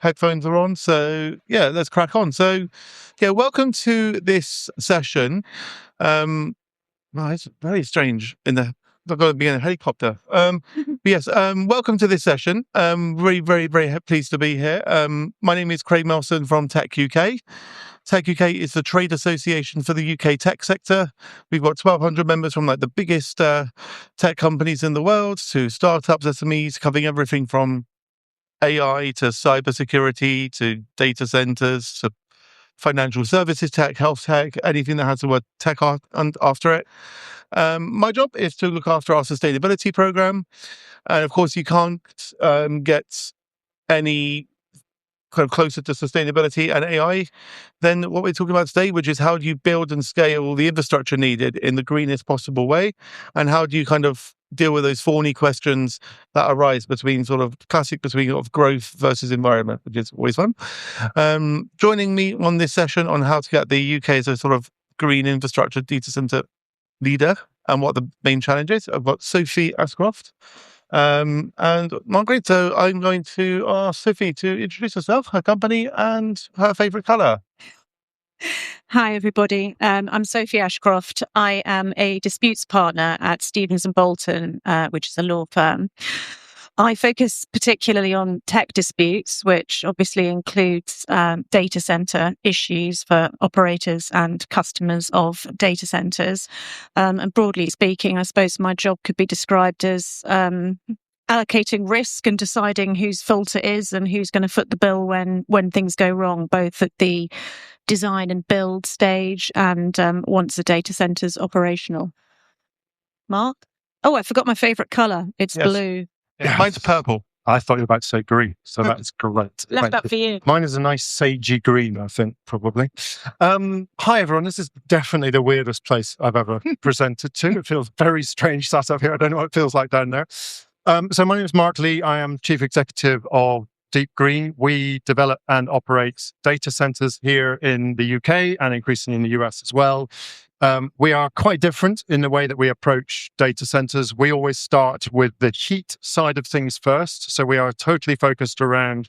headphones are on. So yeah, let's crack on. So yeah, welcome to this session. Well, it's very strange I've got to be in a helicopter. But yes, welcome to this session. Very, very, very pleased to be here. My name is Craig Melson from Tech UK. Tech UK is the trade association for the UK tech sector. We've got 1,200 members from like the biggest tech companies in the world to startups, SMEs, covering everything from AI to cybersecurity to data centers to financial services tech, health tech, anything that has the word tech after it. My job is to look after our sustainability program. And of course, you can't get any kind of closer to sustainability and AI than what we're talking about today, which is how do you build and scale the infrastructure needed in the greenest possible way? And how do you kind of deal with those thorny questions that arise between of growth versus environment, which is always fun. Joining me on this session on how to get the UK as a sort of green infrastructure data center leader and what the main challenge is, I've got Sophie Ashcroft and Margaret. So I'm going to ask Sophie to introduce herself, her company, and her favourite colour. Hi, everybody. I'm Sophie Ashcroft. I am a disputes partner at Stevens & Bolton, which is a law firm. I focus particularly on tech disputes, which obviously includes data center issues for operators and customers of data centers. And broadly speaking, I suppose my job could be described as allocating risk and deciding whose fault it is and who's going to foot the bill when things go wrong, both at the design and build stage and once the data center's operational. Mark? Oh, I forgot my favourite colour. It's blue. Yeah, mine's purple. I thought you were about to say green, so that's great. Left that for you. Mine is a nice sagey green, I think, probably. Hi, everyone. This is definitely the weirdest place I've ever presented to. It feels very strange sat up here. I don't know what it feels like down there. So my name is Mark Lee. I am Chief Executive of Deep Green. We develop and operate data centers here in the UK and increasingly in the US as well. We are quite different in the way that we approach data centers. We always start with the heat side of things first. So we are totally focused around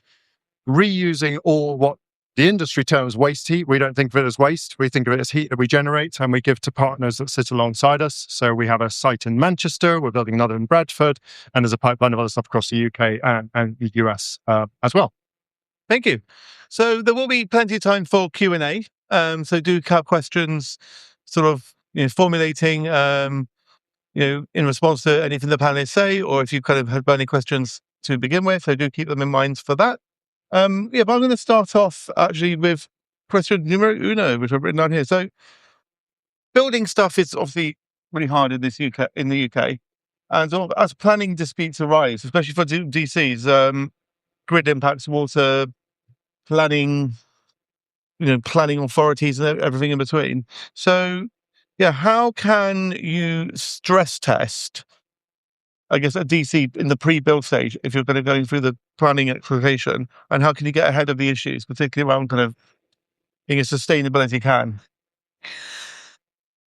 reusing all what the industry terms waste heat. We don't think of it as waste. We think of it as heat that we generate and we give to partners that sit alongside us. So we have a site in Manchester, we're building another in Bradford, and there's a pipeline of other stuff across the UK and the US as well. Thank you. So there will be plenty of time for Q&A. So do have questions sort of formulating in response to anything the panelists say, or if you kind of had burning questions to begin with, so do keep them in mind for that. But I'm going to start off actually with question numero uno, which I've written down here. So building stuff is obviously really hard in the UK. And so as planning disputes arise, especially for DCs, grid impacts, water, planning authorities and everything in between. So, how can you stress test, I guess, a DC in the pre-build stage if you're going to go through the planning application, and how can you get ahead of the issues, particularly around kind of being a sustainability can?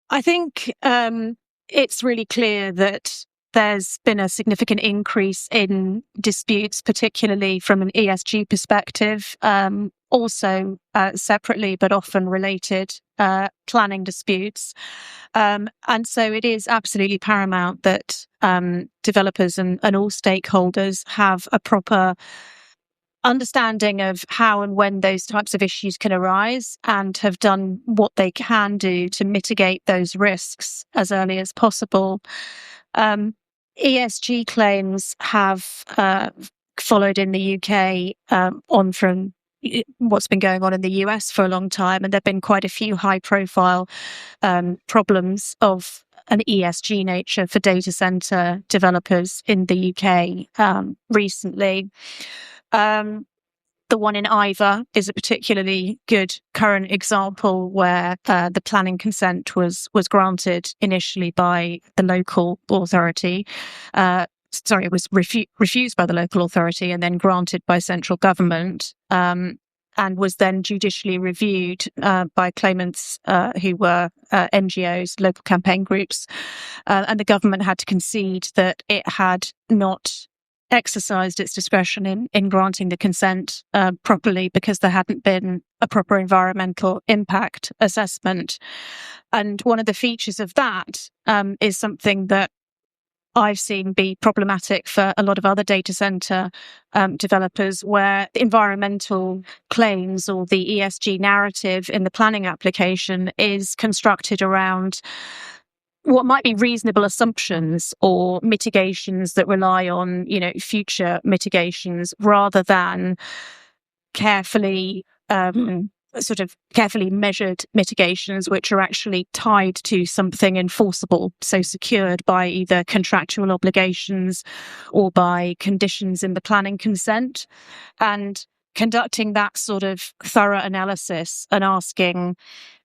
I think it's really clear that there's been a significant increase in disputes, particularly from an ESG perspective. Also separately, but often related, planning disputes. And so it is absolutely paramount that developers and all stakeholders have a proper understanding of how and when those types of issues can arise and have done what they can do to mitigate those risks as early as possible. ESG claims have followed in the UK on from what's been going on in the US for a long time, and there have been quite a few high-profile problems of an ESG nature for data center developers in the UK recently. The one in Iver is a particularly good current example where the planning consent was granted initially by the local authority. It was refused by the local authority and then granted by central government, and was then judicially reviewed by claimants who were NGOs, local campaign groups, and the government had to concede that it had not exercised its discretion in granting the consent properly because there hadn't been a proper environmental impact assessment. And one of the features of that is something that I've seen be problematic for a lot of other data center developers, where the environmental claims or the ESG narrative in the planning application is constructed around what might be reasonable assumptions or mitigations that rely on, future mitigations rather than carefully carefully measured mitigations which are actually tied to something enforceable, so secured by either contractual obligations or by conditions in the planning consent. And conducting that sort of thorough analysis and asking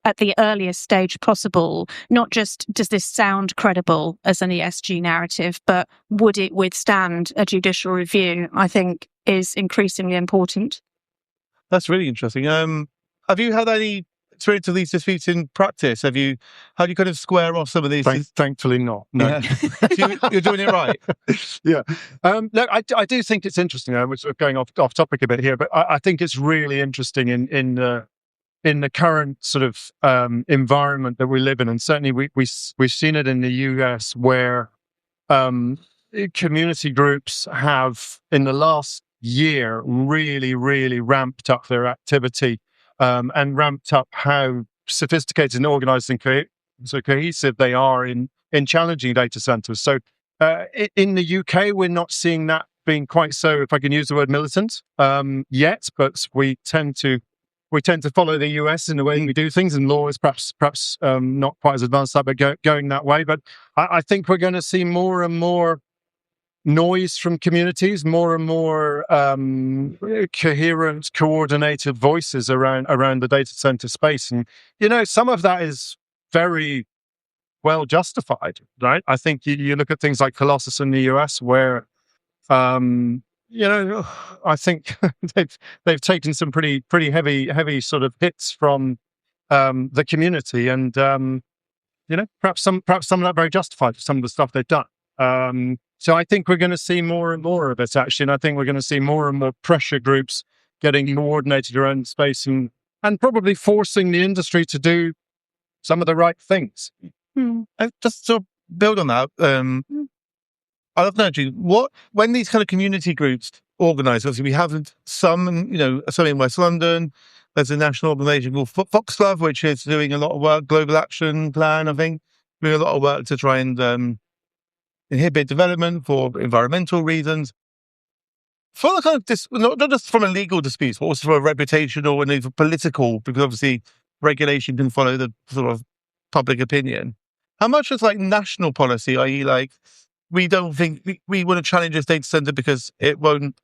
at the earliest stage possible, not just does this sound credible as an ESG narrative, but would it withstand a judicial review, I think is increasingly important. That's really interesting. Have you had any experience of these disputes in practice? How do you kind of square off some of these? Thankfully not. No. Yeah. So you're doing it right. Yeah. Look, I do think it's interesting. We're sort of going off topic a bit here, but I think it's really interesting in the current sort of environment that we live in, and certainly we've seen it in the US where community groups have in the last year really, really ramped up their activity and ramped up how sophisticated and organized and cohesive they are in challenging data centers. So in the UK, we're not seeing that being quite so, if I can use the word militant, yet, but we tend to follow the US in the way we do things, and law is perhaps not quite as advanced, but going that way. But I think we're going to see more and more noise from communities, more and more coherent, coordinated voices around the data center space. And, some of that is very well justified, right? I think you look at things like Colossus in the US where, I think they've taken some pretty heavy sort of hits from the community, and perhaps some of that very justified for some of the stuff they've done. So I think we're going to see more and more of it, actually, and I think we're going to see more and more pressure groups getting coordinated around the space and probably forcing the industry to do some of the right things. And just to build on that, I'd love to know, actually, when these kind of community groups organise, obviously we have some in West London. There's a national organisation called Foxglove, which is doing a lot of work, Global Action Plan, I think, doing a lot of work to try and inhibit development for environmental reasons. For the kind of not just from a legal dispute, but also from a reputational and even political, because obviously regulation can follow the sort of public opinion. How much is like national policy, i.e. like we don't think we want to challenge this data center because it won't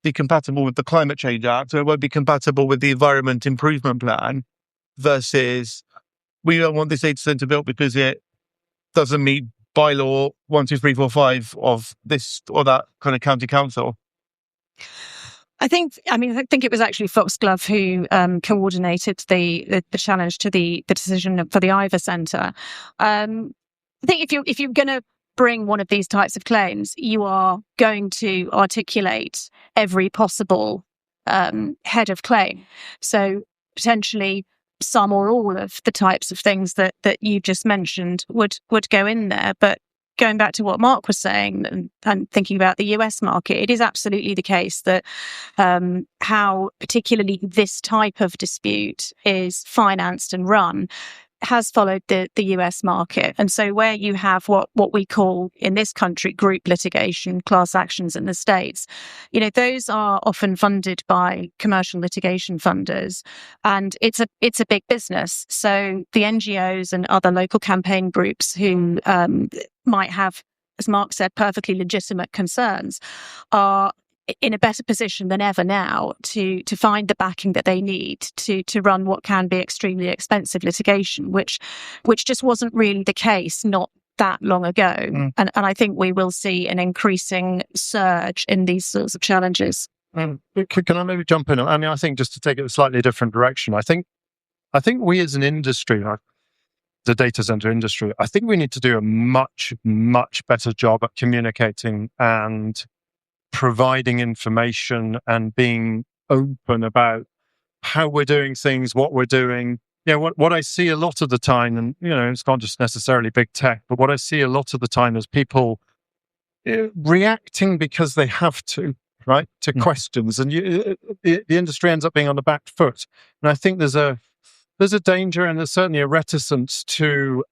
be compatible with the Climate Change Act, or it won't be compatible with the Environment Improvement Plan, versus we don't want this data center built because it doesn't meet bylaw 1, 2, 3, 4, 5 of this or that kind of county council? I think it was actually Foxglove who coordinated the challenge to the decision for the Ivor Centre. I think if you're going to bring one of these types of claims, you are going to articulate every possible head of claim. So potentially some or all of the types of things that you just mentioned would go in there. But going back to what Mark was saying and thinking about the US market, it is absolutely the case that how particularly this type of dispute is financed and run has followed the US market. And so where you have what we call in this country group litigation, class actions in the States, those are often funded by commercial litigation funders, and it's a big business. So the NGOs and other local campaign groups who might have, as Mark said, perfectly legitimate concerns are in a better position than ever now to find the backing that they need to run what can be extremely expensive litigation, which just wasn't really the case not that long ago. And I think we will see an increasing surge in these sorts of challenges. Can I maybe jump in? I mean, I think just to take it a slightly different direction, I think we as an industry, like the data center industry, I think we need to do a much, much better job at communicating and providing information and being open about how we're doing things, what we're doing. What I see a lot of the time, and it's not just necessarily big tech, but what I see a lot of the time is people reacting because they have to, right, to questions, and the industry ends up being on the back foot. And I think there's a danger, and there's certainly a reticence to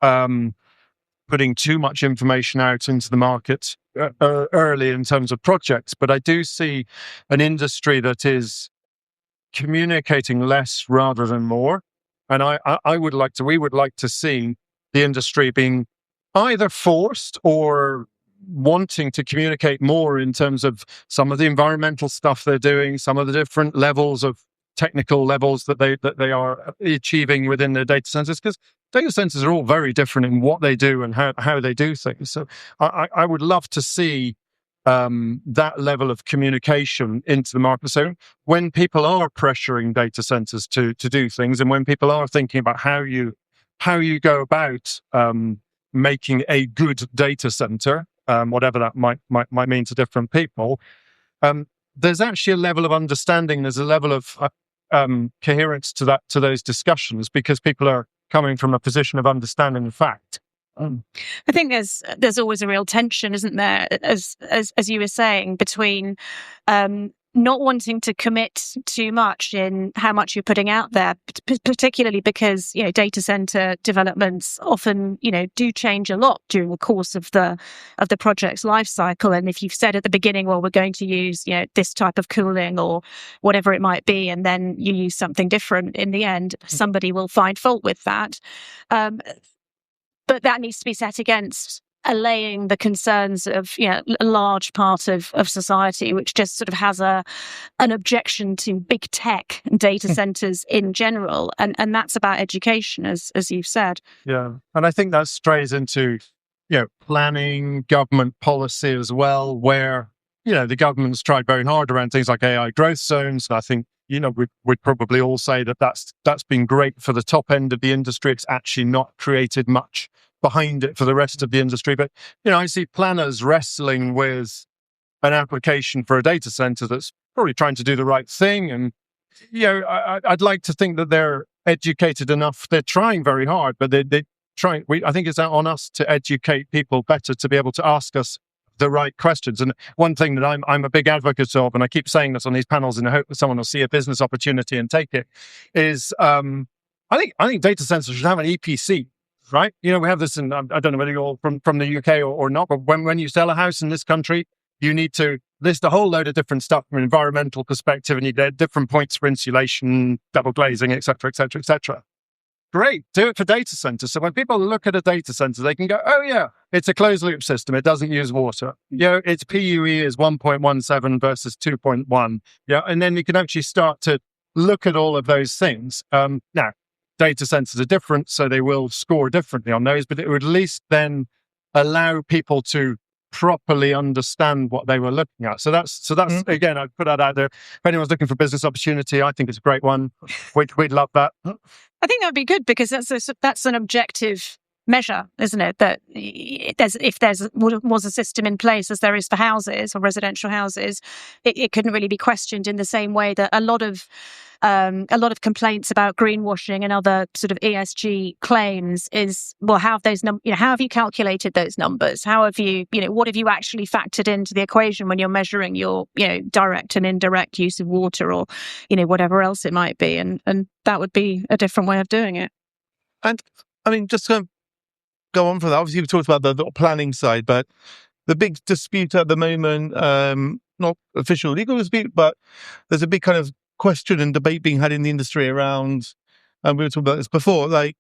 putting too much information out into the market early in terms of projects. But I do see an industry that is communicating less rather than more. And we would like to see the industry being either forced or wanting to communicate more in terms of some of the environmental stuff they're doing, some of the different levels of technical levels that they are achieving within their data centers, because data centers are all very different in what they do and how they do things. So I would love to see that level of communication into the market. So when people are pressuring data centers to do things, and when people are thinking about how you go about making a good data center, whatever that might mean to different people, there's actually a level of understanding. There's a level of coherence to those discussions, because people are coming from a position of understanding the fact. I think there's always a real tension, isn't there, as you were saying, between not wanting to commit too much in how much you're putting out there, particularly because data center developments often do change a lot during the course of the project's life cycle. And if you've said at the beginning, well, we're going to use this type of cooling or whatever it might be, and then you use something different, in the end, somebody will find fault with that. But that needs to be set against allaying the concerns of a large part of society, which just sort of has an objection to big tech and data centers in general, and that's about education, as you've said. Yeah, and I think that strays into planning, government policy as well, where the government's tried very hard around things like AI growth zones. And I think we'd probably all say that that's been great for the top end of the industry. It's actually not created much behind it for the rest of the industry. But I see planners wrestling with an application for a data center that's probably trying to do the right thing. And I'd like to think that they're educated enough. They're trying very hard, but they're trying. I think it's on us to educate people better, to be able to ask us the right questions. And one thing that I'm a big advocate of, and I keep saying this on these panels in the hope that someone will see a business opportunity and take it, is I think data centers should have an EPC, right? We have this, and I don't know whether you're all from the UK or not, but when you sell a house in this country, you need to list a whole load of different stuff from an environmental perspective, and you get different points for insulation, double glazing, et cetera, et cetera, et cetera. Great, do it for data centers. So when people look at a data center, they can go, oh yeah, it's a closed loop system. It doesn't use water. Its PUE is 1.17 versus 2.1. And then you can actually start to look at all of those things. Now, data centers are different, so they will score differently on those, but it would at least then allow people to properly understand what they were looking at. So that's again, I'd put that out there. If anyone's looking for business opportunity, I think it's a great one. We'd love that. I think that'd be good, because that's an objective measure, isn't it? That if there was a system in place, as there is for houses or residential houses, it couldn't really be questioned in the same way that a lot of complaints about greenwashing and other sort of ESG claims is, well, how have those how have you calculated those numbers? How have you, what have you actually factored into the equation when you're measuring your, direct and indirect use of water, or, whatever else it might be? And that would be a different way of doing it. And I mean, just to go on from that, obviously we talked about the planning side, but the big dispute at the moment, not official legal dispute, but there's a big kind of question and debate being had in the industry around, and we were talking about this before, like,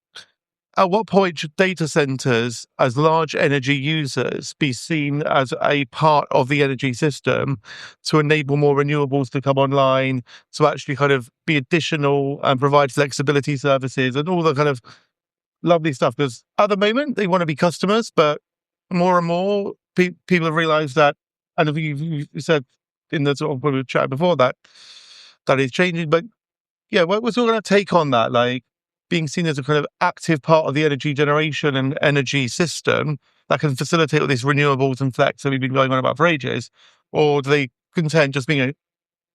at what point should data centers as large energy users be seen as a part of the energy system to enable more renewables to come online, to actually kind of be additional and provide flexibility services and all the kind of lovely stuff? Because at the moment they want to be customers, but more and more people have realized that, and you said in the sort of chat before that is changing. But yeah, what's all going to take on that, like being seen as a kind of active part of the energy generation and energy system that can facilitate all these renewables and flex that we've been going on about for ages? Or do they content just being a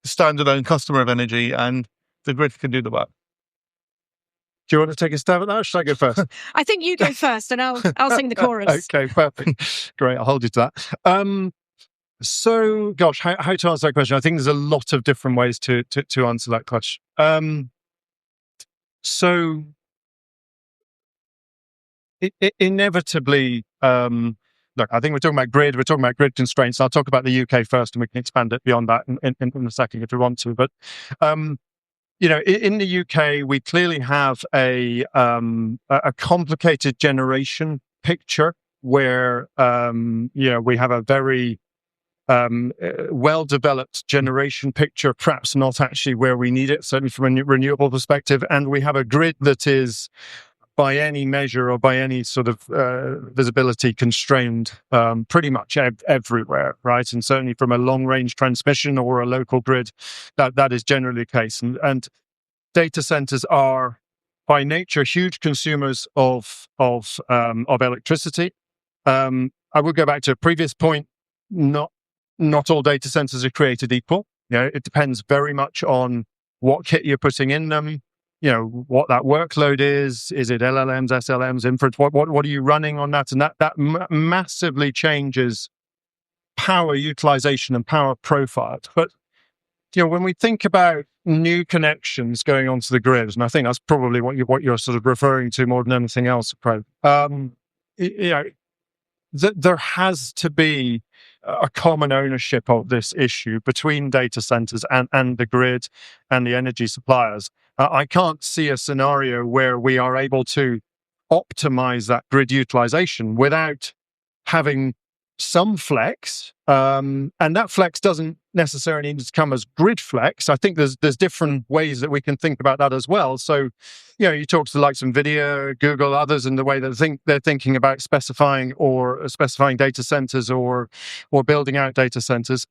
standalone customer of energy, and the grid can do the work. Do you want to take a stab at that, or should I go first? I think you go first, and I'll sing the chorus. Okay, perfect. Great, I'll hold you to that. So, gosh, how to answer that question? I think there's a lot of different ways to answer that question. So, inevitably, look, I think we're talking about grid constraints. I'll talk about the UK first, and we can expand it beyond that in a second if we want to. But in the UK, we clearly have a complicated generation picture where we have a very well-developed generation picture, perhaps not actually where we need it, certainly from a renewable perspective, and we have a grid that is, by any measure or by any sort of visibility, constrained pretty much everywhere, right? And certainly from a long-range transmission or a local grid, that is generally the case. And data centers are, by nature, huge consumers of electricity. I will go back to a previous point. Not all data centers are created equal. It depends very much on what kit you're putting in them. What that workload is. Is it LLMs, SLMs, inference? What are you running on that? And that massively changes power utilization and power profile. But when we think about new connections going onto the grid, and I think that's probably what you're sort of referring to more than anything else, there has to be a common ownership of this issue between data centers and the grid and the energy suppliers. I can't see a scenario where we are able to optimize that grid utilization without having some flex. And that flex doesn't necessarily need to come as grid flex. I think there's different ways that we can think about that as well. So, you talk to the likes of NVIDIA, Google, others, in the way that they're thinking about specifying data centers or building out data centers.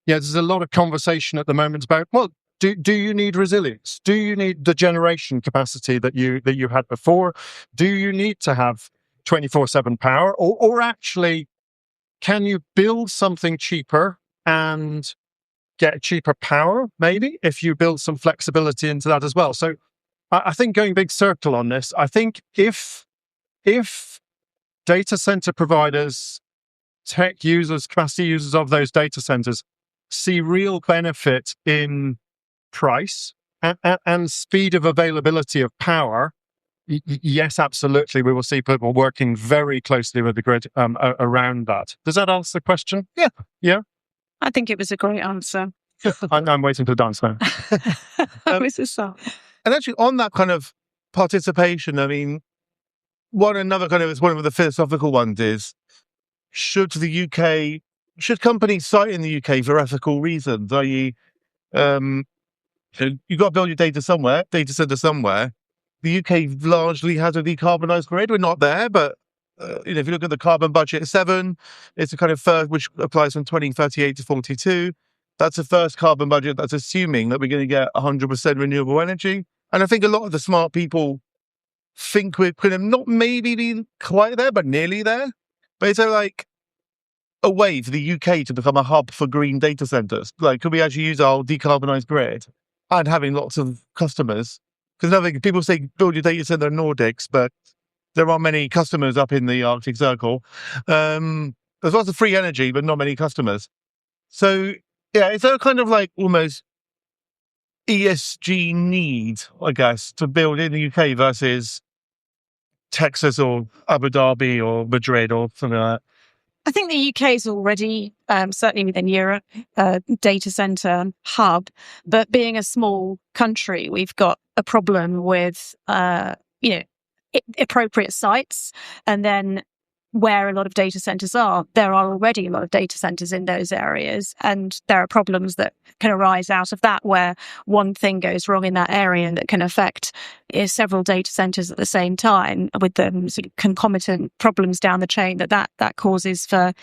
There's a lot of conversation at the moment about, well, do you need resilience? Do you need the generation capacity that you had before? Do you need to have 24/7 power, or actually, can you build something cheaper and get cheaper power, maybe, if you build some flexibility into that as well? So I think, going big circle on this, I think if data center providers, tech users, capacity users of those data centers see real benefit in price and speed of availability of power, yes, absolutely, we will see people working very closely with the grid around that. Does that answer the question? Yeah. I think it was a great answer. I'm waiting for the dance now. And actually, on that kind of participation, I mean, one of the philosophical ones is, should companies site in the UK for ethical reasons? I.e., you've got to build your data center somewhere. The UK largely has a decarbonised grid. We're not there, but if you look at the carbon budget 7, it's a kind of first, which applies from 2038 to 42. That's the first carbon budget that's assuming that we're going to get 100% renewable energy. And I think a lot of the smart people think we're kind of not maybe being quite there, but nearly there. But it's like a way for the UK to become a hub for green data centers. Like, could we actually use our decarbonised grid and having lots of customers? Because I think people say build your data center in Nordics, but there aren't many customers up in the Arctic Circle. There's lots of free energy, but not many customers. So, it's a kind of like almost ESG need, I guess, to build in the UK versus Texas or Abu Dhabi or Madrid or something like that. I think the UK is already, certainly within Europe, a data center hub. But being a small country, we've got a problem with, appropriate sites. And then where a lot of data centers are, there are already a lot of data centers in those areas. And there are problems that can arise out of that, where one thing goes wrong in that area and that can affect several data centers at the same time, with the sort of concomitant problems down the chain that causes for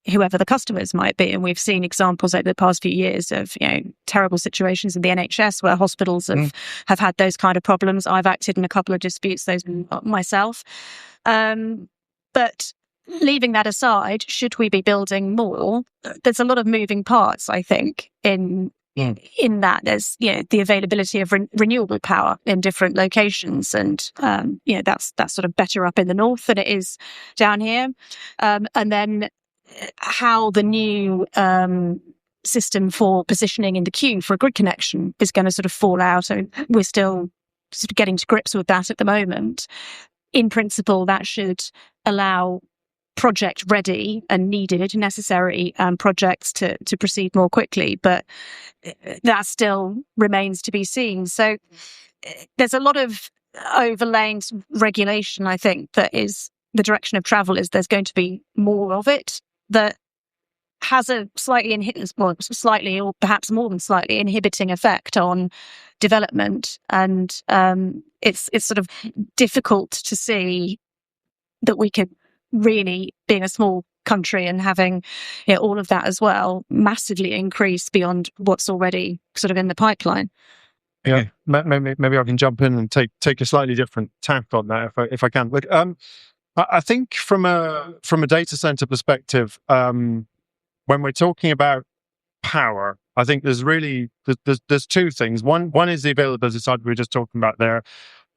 whoever the customers might be. And we've seen examples over the past few years of, terrible situations in the NHS where hospitals have had those kind of problems. I've acted in a couple of disputes, those myself. But leaving that aside, should we be building more? There's a lot of moving parts, I think, in that. There's the availability of renewable power in different locations, and that's sort of better up in the north than it is down here. And then how the new system for positioning in the queue for a grid connection is going to sort of fall out. So we're still sort of getting to grips with that at the moment. In principle, that should allow project ready and needed, necessary projects to proceed more quickly, but that still remains to be seen. So there's a lot of overlaying regulation, I think, that is the direction of travel. Is there's going to be more of it that has a slightly or perhaps more than slightly inhibiting effect on development, and it's sort of difficult to see that we could really, being a small country and having all of that as well, massively increase beyond what's already sort of in the pipeline. Yeah, maybe I can jump in and take a slightly different tack on that if I can. Look, I think from a data center perspective, when we're talking about power, I think there's two things. One is the availability side we were just talking about there.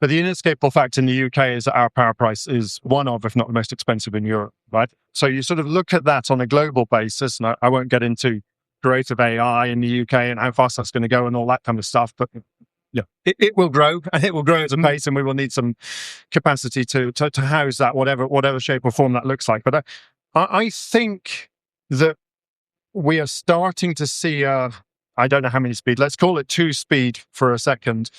But the inescapable fact in the UK is that our power price is one of, if not the most expensive in Europe, right? So you sort of look at that on a global basis, and I won't get into creative AI in the UK and how fast that's going to go and all that kind of stuff, but it will grow, and it will grow at a pace, and we will need some capacity to house that, whatever shape or form that looks like. But I think that we are starting to see I don't know how many speed, let's call it 2 speed for a second,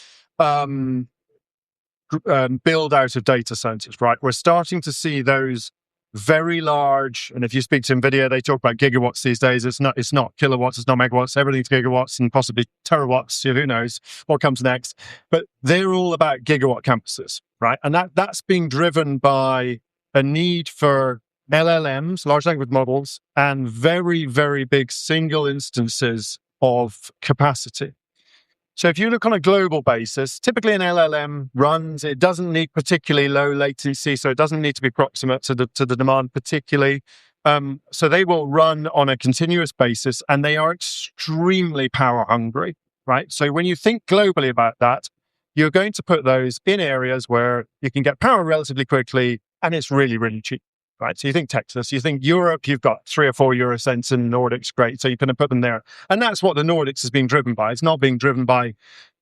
build out of data centers, right? We're starting to see those very large, and if you speak to NVIDIA, they talk about gigawatts these days. It's not kilowatts, it's not megawatts, everything's gigawatts and possibly terawatts. Who knows what comes next? But they're all about gigawatt campuses, right? And that's being driven by a need for LLMs, large language models, and very, very big single instances of capacity. So if you look on a global basis, typically an LLM runs, it doesn't need particularly low latency, so it doesn't need to be proximate to the demand particularly. So they will run on a continuous basis, and they are extremely power hungry, right? So when you think globally about that, you're going to put those in areas where you can get power relatively quickly, and it's really, really cheap. Right, so you think Texas, you think Europe, you've got 3 or 4 euro cents in the Nordics, great. So you're going to put them there. And that's what the Nordics is being driven by. It's not being driven by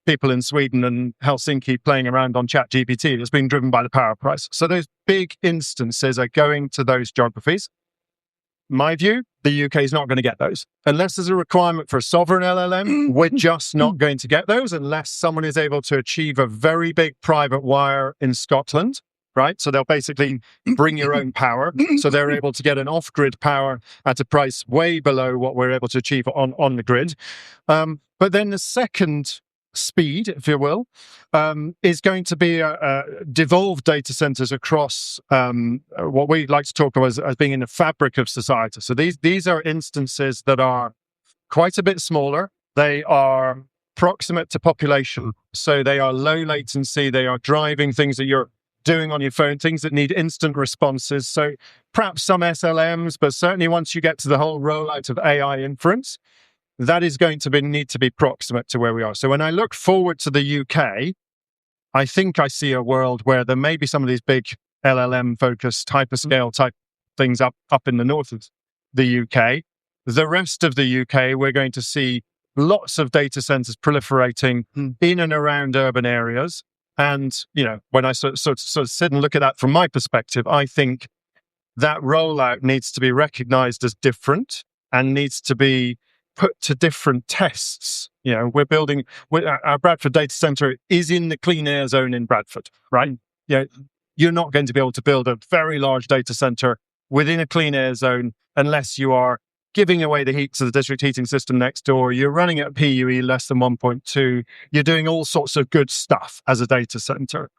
people in Sweden and Helsinki playing around on ChatGPT. It's being driven by the power price. So those big instances are going to those geographies. My view, the UK is not going to get those. Unless there's a requirement for a sovereign LLM, we're just not going to get those unless someone is able to achieve a very big private wire in Scotland. Right, so they'll basically bring your own power. So they're able to get an off-grid power at a price way below what we're able to achieve on the grid. But then the second speed, if you will, is going to be devolved data centers across what we like to talk about as being in the fabric of society. So these are instances that are quite a bit smaller. They are proximate to population, so they are low latency. They are driving things that you're doing on your phone, things that need instant responses. So perhaps some SLMs, but certainly once you get to the whole rollout of AI inference, that is going to need to be proximate to where we are. So when I look forward to the UK, I think I see a world where there may be some of these big LLM-focused hyperscale type things up in the north of the UK. The rest of the UK, we're going to see lots of data centers proliferating in and around urban areas. And, when I sort of sit and look at that from my perspective, I think that rollout needs to be recognized as different and needs to be put to different tests. We're building, our Bradford data center is in the clean air zone in Bradford, right? You're not going to be able to build a very large data center within a clean air zone unless you are giving away the heat to the district heating system next door. You're running at PUE less than 1.2. You're doing all sorts of good stuff as a data center.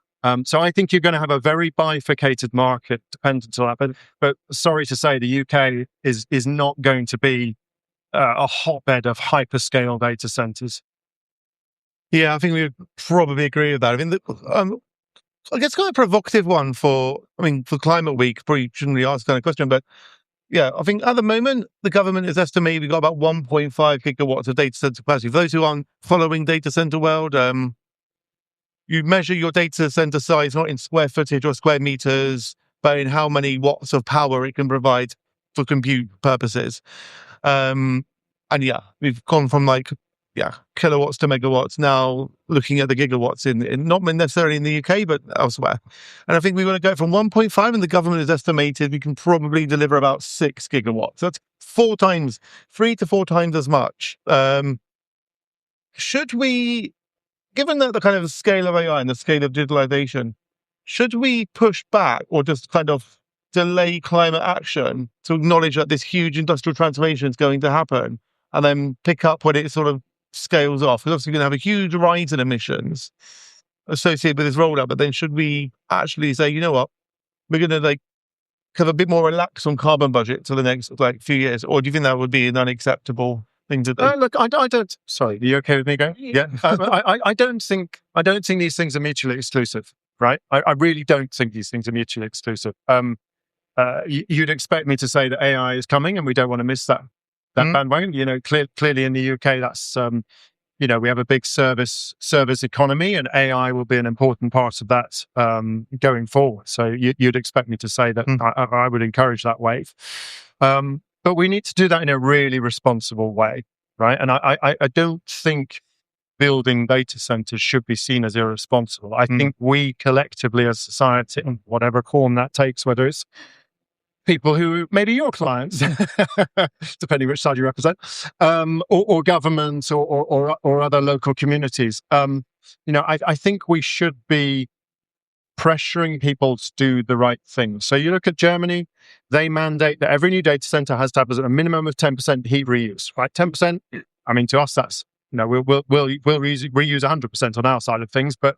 So I think you're going to have a very bifurcated market dependent on that. But sorry to say, the UK is not going to be a hotbed of hyperscale data centers. Yeah, I think we would probably agree with that. I mean, I guess kind of provocative one for Climate Week. Probably shouldn't really ask kind of question, but yeah, I think at the moment the government is estimating we've got about 1.5 gigawatts of data center capacity. For those who aren't following data center world, you measure your data center size not in square footage or square meters, but in how many watts of power it can provide for compute purposes. And yeah, we've gone from kilowatts to megawatts, now looking at the gigawatts in not necessarily in the UK, but elsewhere. And I think we want to go from 1.5, and the government has estimated we can probably deliver about 6 gigawatts. That's 3 to 4 times as much. Should we, given the kind of scale of AI and the scale of digitalization, should we push back or just kind of delay climate action to acknowledge that this huge industrial transformation is going to happen and then pick up when it sort of scales off? Because obviously we're going to have a huge rise in emissions associated with this rollout, but then should we actually say, you know what, we're going to have a bit more relax on carbon budget for the next few years? Or do you think that would be an unacceptable thing to do? Look, I don't. Sorry, are you okay with me going? Yeah. I don't think these things are mutually exclusive, right? I really don't think these things are mutually exclusive. You'd expect me to say that AI is coming, and we don't want to miss that bandwagon. Clearly in the UK, that's we have a big service economy, and AI will be an important part of that going forward. So you'd expect me to say that I would encourage that wave. But we need to do that in a really responsible way, right? And I don't think building data centers should be seen as irresponsible. I think we collectively as society, whatever form that takes, whether it's people who maybe your clients, depending which side you represent, or governments or other local communities. I think we should be pressuring people to do the right thing. So you look at Germany, they mandate that every new data center has to have a minimum of 10% heat reuse, right? 10%, to us, that's, we'll reuse 100% on our side of things, but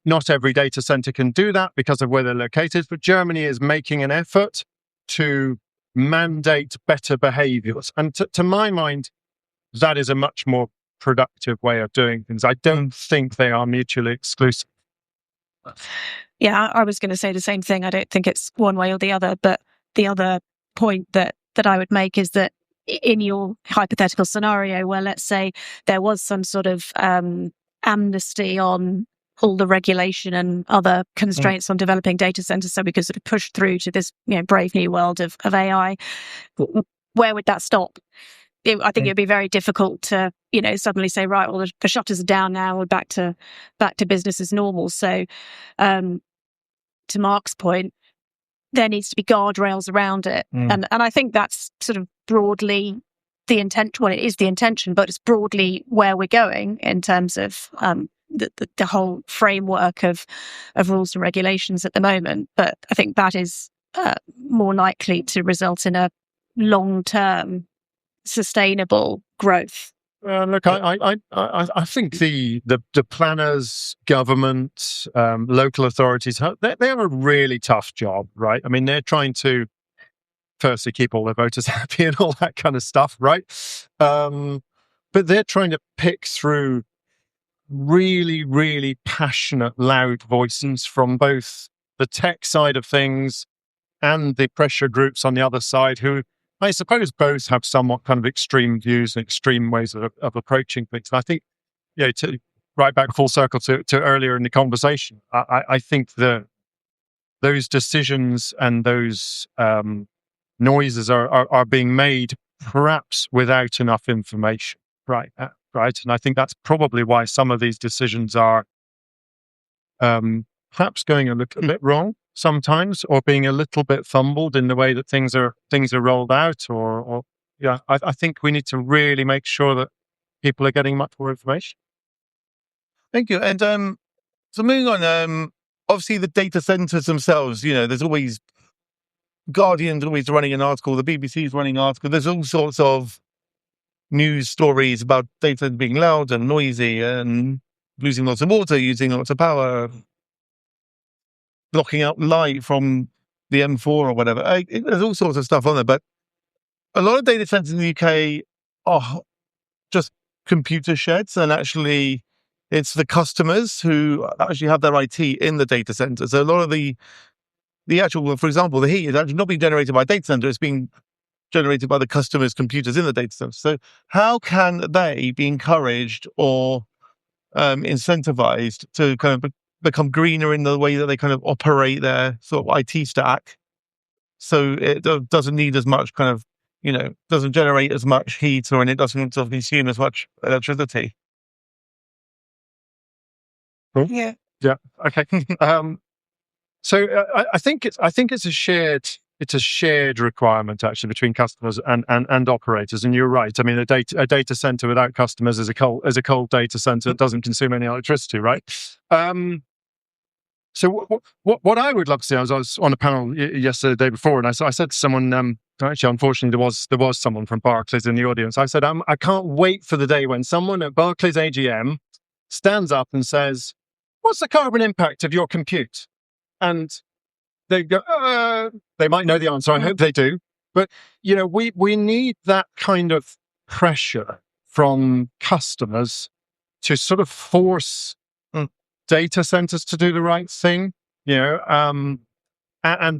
not every data center can do that because of where they're located. But Germany is making an effort to mandate better behaviors. And to my mind, that is a much more productive way of doing things. I don't think they are mutually exclusive. Yeah, I was going to say the same thing. I don't think it's one way or the other. But the other point that I would make is that in your hypothetical scenario where, let's say, there was some sort of amnesty on all the regulation and other constraints on developing data centers, so we could sort of push through to this brave new world of AI, where would that stop? I think it'd be very difficult to suddenly say, right, well, the shutters are down now, we're back to business as normal. So to Mark's point, there needs to be guardrails around it. And I think that's sort of broadly the intent. Well, it is the intention, but it's broadly where we're going in terms of the whole framework of rules and regulations at the moment. But I think that is more likely to result in a long-term sustainable growth. Look, I think the planners, government, local authorities, they have a really tough job, right? I mean, they're trying to firstly keep all their voters happy and all that kind of stuff, right? But they're trying to pick through really, really passionate, loud voices from both the tech side of things and the pressure groups on the other side, who I suppose both have somewhat kind of extreme views and extreme ways of approaching things. And I think, to right back full circle to earlier in the conversation, I think those decisions and those noises are being made perhaps without enough information, right? And I think that's probably why some of these decisions are perhaps going a little bit wrong sometimes, or being a little bit fumbled in the way that things are rolled out. I think we need to really make sure that people are getting much more information. Thank you. And so moving on, obviously the data centers themselves, there's always Guardian's always running an article, the BBC's running an article. There's all sorts of news stories about data being loud and noisy and losing lots of water, using lots of power, blocking out light from the M4 or whatever. There's all sorts of stuff on there, but a lot of data centers in the UK are just computer sheds, and actually It's the customers who actually have their IT in the data center. So a lot of the actual, for example, the heat is actually not being generated by a data center. It's being generated by the customers' computers in the data center. So how can they be encouraged or incentivized to kind of become greener in the way that they kind of operate their sort of IT stack, so it doesn't need as much kind of, doesn't generate as much heat, and it doesn't sort of consume as much electricity? Cool. Yeah. Yeah. Okay. So I think it's a shared requirement actually between customers and operators. And you're right. I mean, a data center without customers is a cold data center that doesn't consume any electricity, right? So what I would love to see, I was on a panel yesterday, the day before, and I said to someone, actually, unfortunately, there was someone from Barclays in the audience. I said, I can't wait for the day when someone at Barclays AGM stands up and says, "What's the carbon impact of your compute?" And they go, they might know the answer. I hope they do. But, we need that kind of pressure from customers to sort of force data centers to do the right thing, and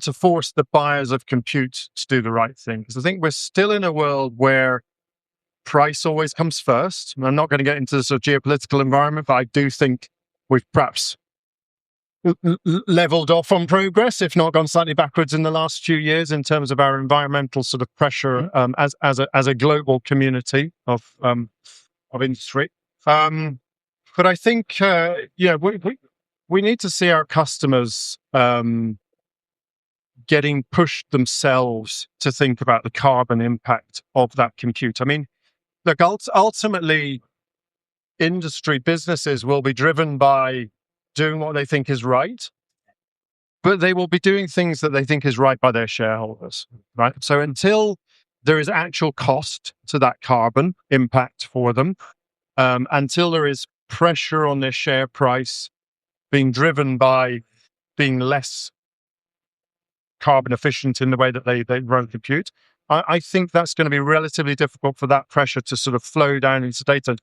to force the buyers of compute to do the right thing. Because I think we're still in a world where price always comes first. I'm not going to get into the sort of geopolitical environment, but I do think we've perhaps leveled off on progress, if not gone slightly backwards in the last few years in terms of our environmental sort of pressure as a global community of industry. But I think we need to see our customers getting pushed themselves to think about the carbon impact of that compute. I mean, look, ultimately, industry businesses will be driven by doing what they think is right, but they will be doing things that they think is right by their shareholders, right? So until there is actual cost to that carbon impact for them, until there is pressure on their share price being driven by being less carbon efficient in the way that they run compute, I think that's going to be relatively difficult for that pressure to sort of flow down into data.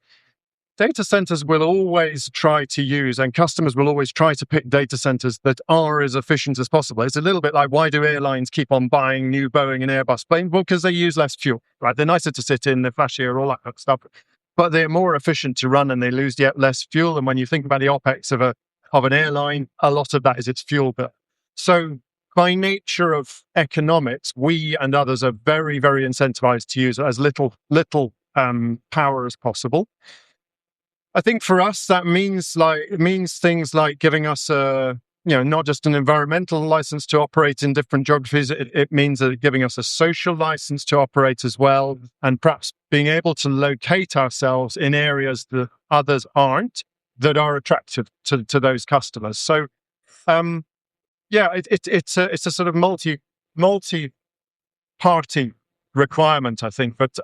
Data centers will always try to use, and customers will always try to pick data centers that are as efficient as possible. It's a little bit like, why do airlines keep on buying new Boeing and Airbus planes? Well, because they use less fuel, right? They're nicer to sit in, they're flashier, all that kind of stuff, but they're more efficient to run and they lose yet less fuel. And when you think about the OpEx of an airline, a lot of that is its fuel bill. So by nature of economics, we and others are very, very incentivized to use as little power as possible. I think for us, that means things like giving us not just an environmental license to operate in different geographies. It means giving us a social license to operate as well, and perhaps being able to locate ourselves in areas that others aren't, that are attractive to those customers. So, it's a sort of multi-party requirement, I think. But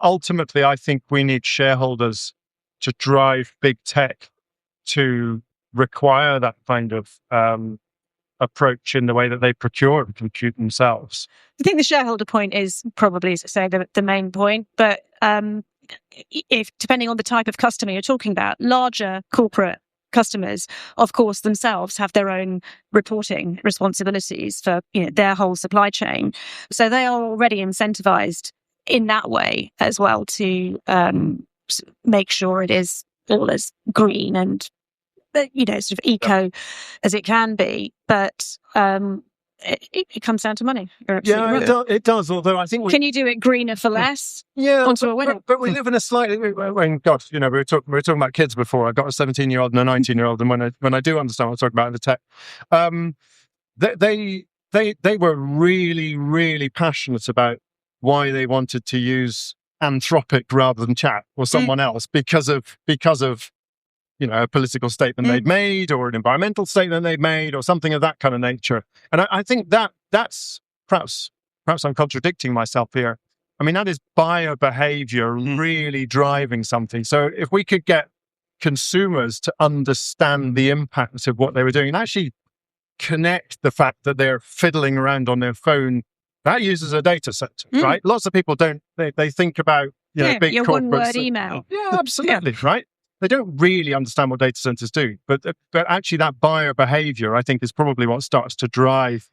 ultimately, I think we need shareholders to drive big tech to require that kind of approach in the way that they procure and compute themselves. I think the shareholder point is probably, as I say, the main point. But if depending on the type of customer you're talking about, larger corporate customers, of course, themselves have their own reporting responsibilities for their whole supply chain. So they are already incentivized in that way as well to make sure it is all as green and sort of eco as it can be. But it comes down to money. It does. Although I think can you do it greener for less? Onto a winner. But we live in a slightly. we were talking about kids before. I've got a 17-year-old and a 19-year-old, and when I do understand what I'm talking about in the tech, they were really, really passionate about why they wanted to use Anthropic rather than chat or someone else because of a political statement they'd made, or an environmental statement they'd made, or something of that kind of nature. And I think that's perhaps I'm contradicting myself here. I mean, that is buyer behavior really driving something. So if we could get consumers to understand the impact of what they were doing and actually connect the fact that they're fiddling around on their phone, that uses a data center, right? Lots of people don't. They think about big your corporates. one-word email. Yeah, absolutely, right. they don't really understand what data centers do. But actually, that buyer behavior, I think, is probably what starts to drive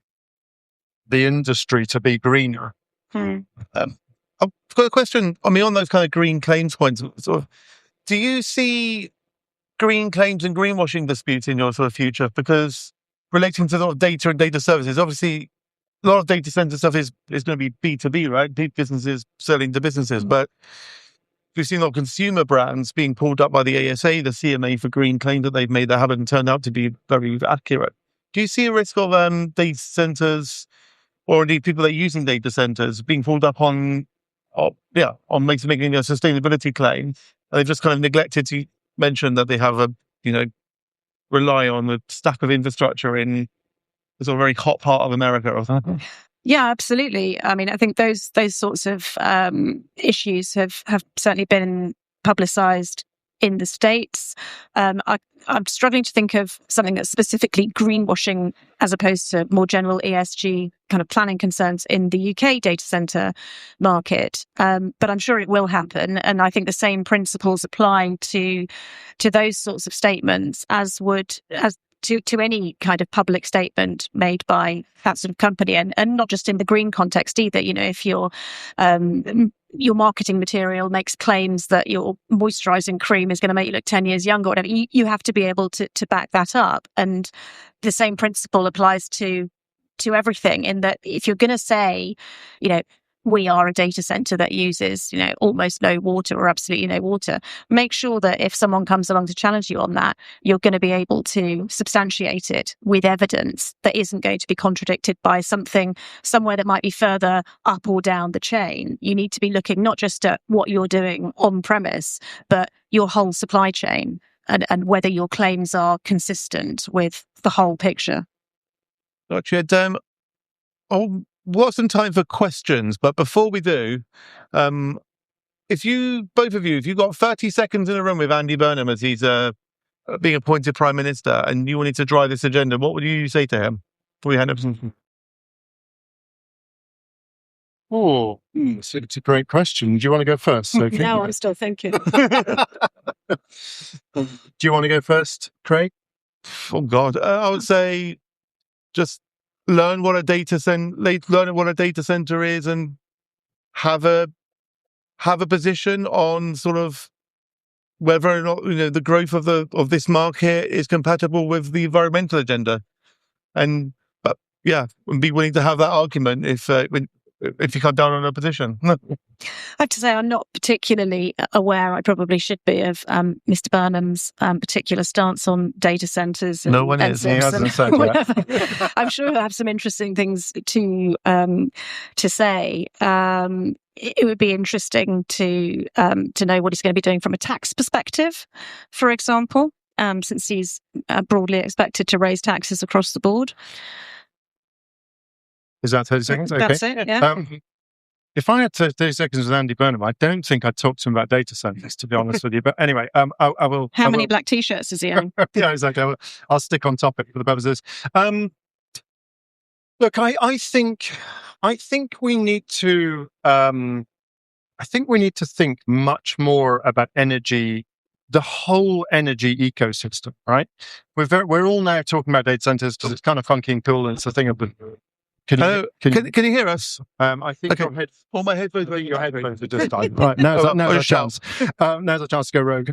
the industry to be greener. I've got a question. I mean, on those kind of green claims points, sort of, do you see green claims and greenwashing disputes in your sort of future? Because relating to sort of data and data services, obviously, a lot of data center stuff is going to be B2B, right? Businesses selling to businesses. But we've seen a lot of consumer brands being pulled up by the ASA, the CMA, for green claims that they've made that haven't turned out to be very accurate. Do you see a risk of data centers, or indeed people that are using data centers, being pulled up on making a sustainability claim? And they've just kind of neglected to mention that they have rely on the stack of infrastructure in a sort of very hot part of America or something. Yeah, absolutely. I mean, I think those sorts of issues have certainly been publicised in the States. I'm struggling to think of something that's specifically greenwashing as opposed to more general ESG kind of planning concerns in the UK data centre market. But I'm sure it will happen. And I think the same principles apply to those sorts of statements as to any kind of public statement made by that sort of company, and not just in the green context either. You know, if your marketing material makes claims that your moisturizing cream is going to make you look 10 years younger or whatever, you have to be able to back that up. And the same principle applies to everything, in that if you're going to say, we are a data center that uses, almost no water or absolutely no water, make sure that if someone comes along to challenge you on that, you're going to be able to substantiate it with evidence that isn't going to be contradicted by something somewhere that might be further up or down the chain. You need to be looking not just at what you're doing on premise, but your whole supply chain, and whether your claims are consistent with the whole picture. Gotcha. We've got some time for questions, but before we do, if you've got 30 seconds in a room with Andy Burnham as he's being appointed Prime Minister, and you wanted to drive this agenda, what would you say to him? Before we hand up some... Oh, it's a great question. Do you want to go first, Sophie? No, I'm still thinking. Do you want to go first, Craig? Oh God, I would say just learn what a data center is, and have a position on sort of whether or not the growth of this market is compatible with the environmental agenda, and be willing to have that argument if you come down on a position. I have to say, I'm not particularly aware, I probably should be, of Mr. Burnham's particular stance on data centres. No one is. I'm sure he'll have some interesting things to say. It would be interesting to know what he's going to be doing from a tax perspective, for example, since he's broadly expected to raise taxes across the board. Is that 30 seconds? Okay. That's it, yeah. If I had 30 seconds with Andy Burnham, I don't think I'd talk to him about data centers, to be honest with you. But anyway, I will. How many black T-shirts does he own? Yeah, exactly. I'll stick on topic for the purposes. Look, I think we need to. I think we need to think much more about energy, the whole energy ecosystem. Right? We're all now talking about data centers because it's kind of funky and cool, and it's a thing of the. Can you hear us? I think okay. All my headphones. Your headphones are just died. Right, now's a chance. Now's a chance to go rogue.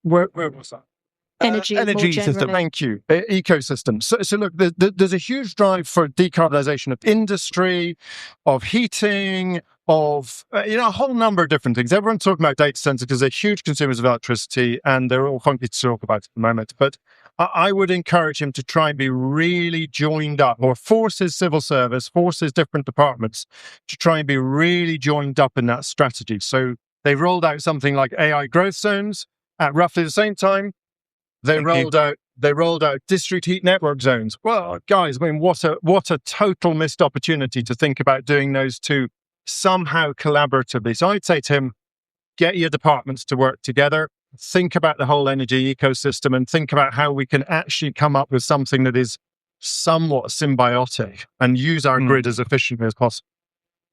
Where was that? Energy system. Thank you. Ecosystem. So look, there's a huge drive for decarbonisation of industry, of heating, of a whole number of different things. Everyone's talking about data centers because they're huge consumers of electricity, and they're all funky to talk about at the moment. But I would encourage him to try and be really joined up, or force his civil service, force his different departments to try and be really joined up in that strategy. So they rolled out something like AI growth zones at roughly the same time. They rolled out district heat network zones. Well, guys, I mean, what a total missed opportunity to think about doing those two somehow collaboratively. So I'd say to him, get your departments to work together, think about the whole energy ecosystem, and think about how we can actually come up with something that is somewhat symbiotic and use our grid as efficiently as possible.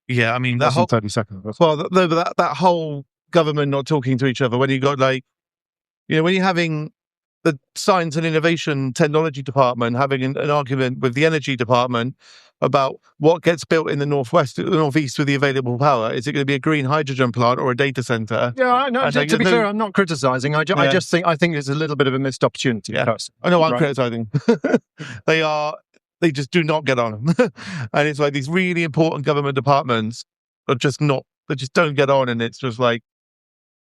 Yeah, I mean, that Less than whole 30 seconds. well, that whole government not talking to each other when you got like, when you're having the science and innovation technology department having an argument with the energy department about what gets built in the northeast with the available power. Is it going to be a green hydrogen plant or a data center? Yeah, no, And to be clear, I'm not criticizing. I just think it's a little bit of a missed opportunity. Yeah. personally. I know I'm Right. criticizing. They just do not get on. And it's like these really important government departments are just not, they just don't get on. And it's just like,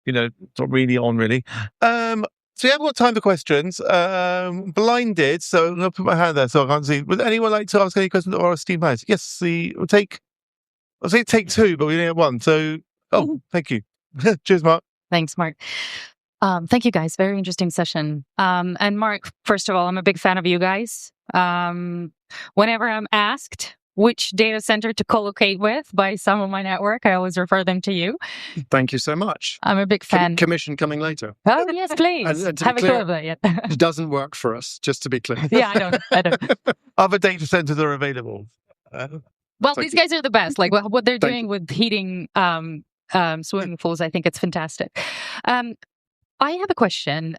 it's not really on really. So yeah, I've got time for questions. Blinded, so I'm going to put my hand there so I can't see. Would anyone like to ask any questions or Steve Myers? Yes, I'll say take two, but we only have one. So, thank you. Cheers, Mark. Thanks, Mark. Thank you, guys. Very interesting session. And Mark, first of all, I'm a big fan of you guys. Whenever I'm asked which data center to collocate with by some of my network, I always refer them to you. Thank you so much. I'm a big fan. Commission coming later. Oh, yes, please. And to be Haven't clear, thought of that yet. It doesn't work for us, just to be clear. Yeah, I don't. Other data centers are available. Well, Thank these you. guys are the best. Like what they're Thank doing with heating swimming pools, I think it's fantastic. I have a question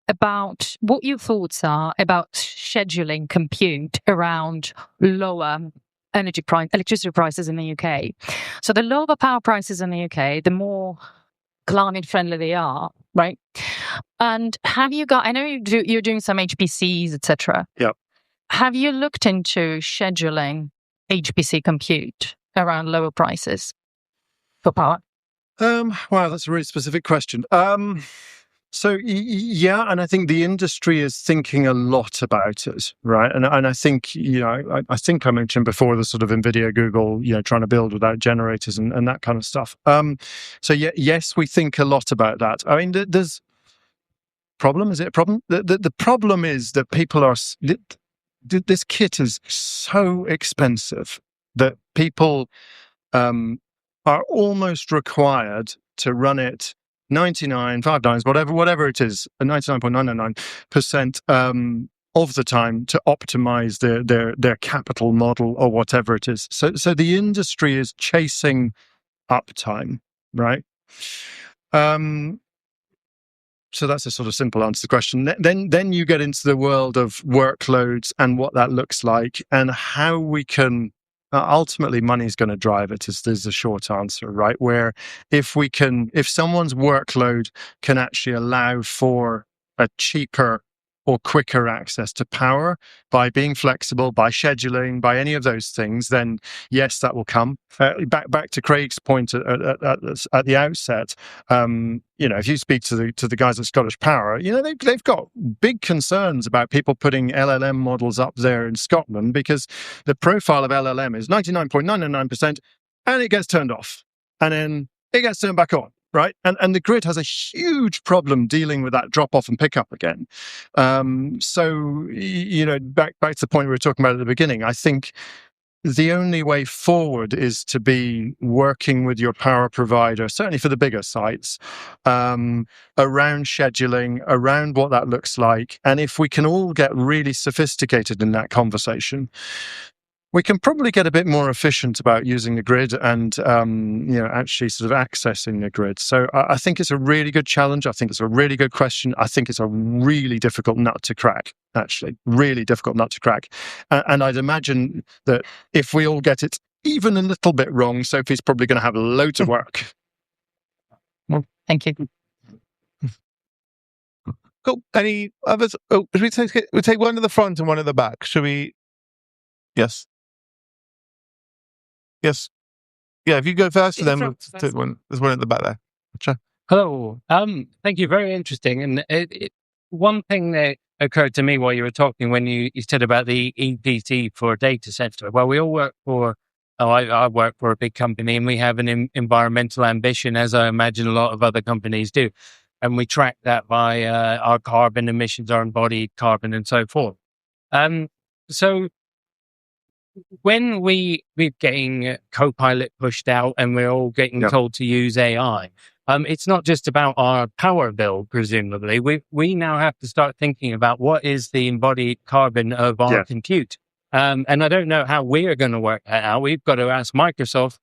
about what your thoughts are about scheduling compute around lower electricity prices in the UK. So the lower power prices in the UK, the more climate friendly they are, right? And have you got? I know you're doing some HPCs, etc. Yep. Have you looked into scheduling HPC compute around lower prices for power? Wow, that's a really specific question. So yeah, and I think the industry is thinking a lot about it, right? And I think I think I mentioned before the sort of NVIDIA, Google, trying to build without generators and that kind of stuff. So yeah, yes, we think a lot about that. I mean, there's problem. Is it a problem? The problem is that people are. This kit is so expensive that people are almost required to run it 99.59, whatever it is, 99.999% of the time to optimize their capital model or whatever it is. So the industry is chasing uptime, right? So that's a sort of simple answer to the question. Then you get into the world of workloads and what that looks like and how we can. Ultimately, money's going to drive it. Is the short answer, right? Where if someone's workload can actually allow for a cheaper or quicker access to power by being flexible, by scheduling, by any of those things, then yes, that will come. Back to Craig's point at the outset, if you speak to the guys at Scottish Power, they've got big concerns about people putting LLM models up there in Scotland because the profile of LLM is 99.999%, and it gets turned off, and then it gets turned back on. Right. And the grid has a huge problem dealing with that drop off and pick up again. So, back to the point we were talking about at the beginning, I think the only way forward is to be working with your power provider, certainly for the bigger sites, around scheduling, around what that looks like. And if we can all get really sophisticated in that conversation, we can probably get a bit more efficient about using the grid and, actually sort of accessing the grid. So I think it's a really good challenge. I think it's a really good question. I think it's a really difficult nut to crack, actually. Really difficult nut to crack. And I'd imagine that if we all get it even a little bit wrong, Sophie's probably going to have loads of work. Well, thank you. Cool. Any others? Oh, should we take one at the front and one at the back? Should we? Yes. Yes. Yeah, if you go first, and then we'll take one. There's one at the back there. Gotcha. Hello. Thank you. Very interesting. And one thing that occurred to me while you were talking when you said about the EPC for a data center. Well, we all work for. I work for a big company, and we have an environmental ambition, as I imagine a lot of other companies do, and we track that by our carbon emissions, our embodied carbon, and so forth. So when we're getting Copilot pushed out and we're all getting told to use AI, it's not just about our power bill, presumably. We now have to start thinking about what is the embodied carbon of our compute. And I don't know how we're going to work that out. We've got to ask Microsoft,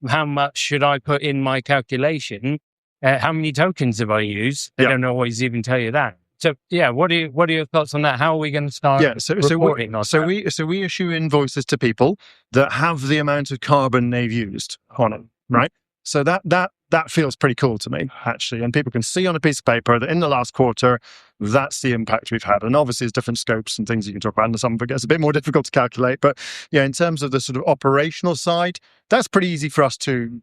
how much should I put in my calculation? How many tokens have I used? They don't always even tell you that. So what are your thoughts on that? How are we going to start reporting on that? So we issue invoices to people that have the amount of carbon they've used on it, right? So that feels pretty cool to me, actually. And people can see on a piece of paper that in the last quarter, that's the impact we've had. And obviously, there's different scopes and things you can talk about, and some of it gets a bit more difficult to calculate. But in terms of the sort of operational side, that's pretty easy for us to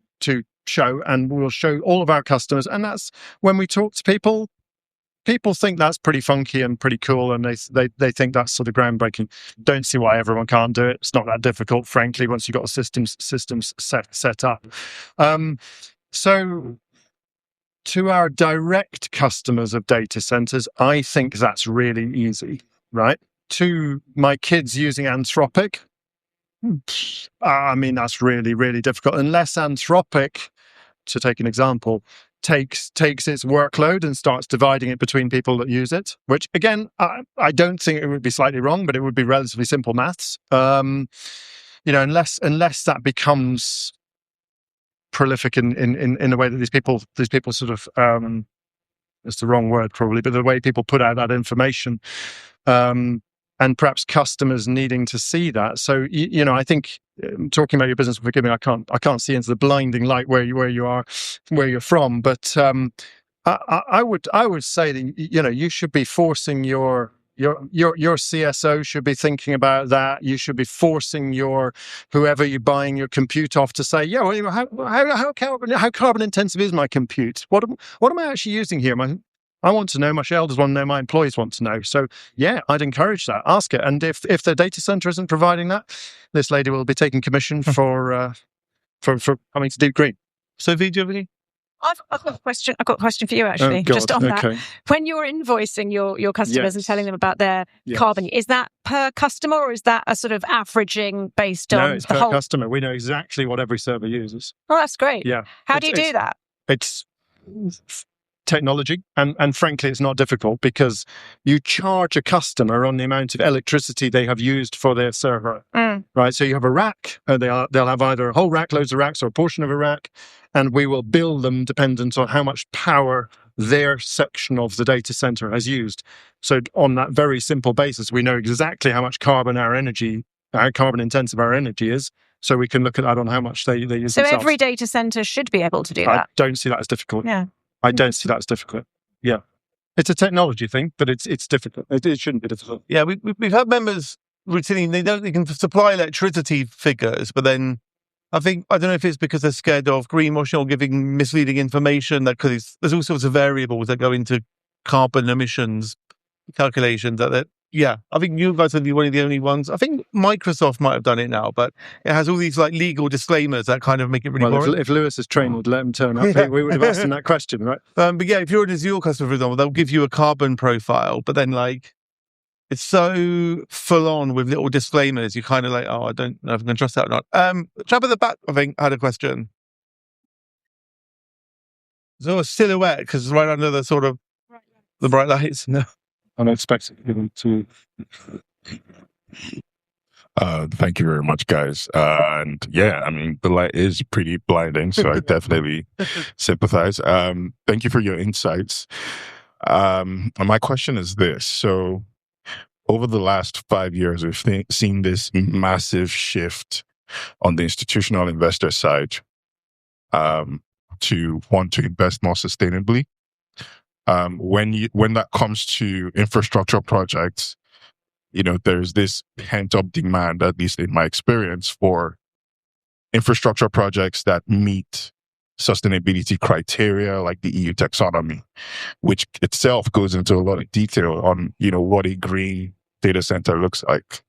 show, and we'll show all of our customers. And that's when we talk to people. People think that's pretty funky and pretty cool, and they think that's sort of groundbreaking. Don't see why everyone can't do it. It's not that difficult, frankly, once you've got systems set up. So to our direct customers of data centers, I think that's really easy, right? To my kids using Anthropic, that's really, really difficult. Unless Anthropic, to take an example, takes its workload and starts dividing it between people that use it, which again, I don't think it would be slightly wrong, but it would be relatively simple maths. Unless that becomes prolific in the way that these people sort of, it's the wrong word probably, but the way people put out that information, and perhaps customers needing to see that. So, I think talking about your business, forgive me, I can't see into the blinding light where you are, where you're from. But I would say that you should be forcing your CSO should be thinking about that. You should be forcing whoever you're buying your compute off to say, how carbon intensive is my compute? What am I actually using here? I want to know, my shareholders want to know, my employees want to know. So I'd encourage that. Ask it. And if the data center isn't providing that, this lady will be taking commission for coming to Deep Green. Sophie, do you have any? I've got a question. I've got a question for you, actually, just on that. When you're invoicing your customers and telling them about their carbon, is that per customer, or is that a sort of averaging based on it's per customer. We know exactly what every server uses. Oh, that's great. Yeah. How do you do that? It's technology, and frankly, it's not difficult, because you charge a customer on the amount of electricity they have used for their server, right? So you have a rack, they'll have either a whole rack, loads of racks, or a portion of a rack, and we will bill them dependent on how much power their section of the data center has used. So on that very simple basis, we know exactly how much carbon intensive our energy is. So we can look at that on how much they use So themselves. Every data center should be able to do that. I don't see that as difficult. Yeah. I don't see that as difficult. Yeah. It's a technology thing, but it's difficult. It shouldn't be difficult. Yeah, we've had members routinely, they can supply electricity figures, but then I don't know if it's because they're scared of greenwashing or giving misleading information, because there's all sorts of variables that go into carbon emissions calculations I think you guys are one of the only ones. I think Microsoft might have done it now, but it has all these legal disclaimers that kind of make it really boring. If Lewis is trained, would let him turn up, we would have asked him that question, right? But if you're an Azure customer, for example, they'll give you a carbon profile, but then it's so full on with little disclaimers. You're kind of I don't know if I'm going to trust that or not. Chap at the back, I think, had a question. So a silhouette, because it's right under the sort of the bright lights. No. Unexpected to. Thank you very much, guys. And the light is pretty blinding, so I definitely sympathize. Thank you for your insights. My question is this. So over the last 5 years, we've seen this massive shift on the institutional investor side to want to invest more sustainably. When that comes to infrastructure projects, there's this pent-up demand, at least in my experience, for infrastructure projects that meet sustainability criteria like the EU taxonomy, which itself goes into a lot of detail on, what a green data center looks like.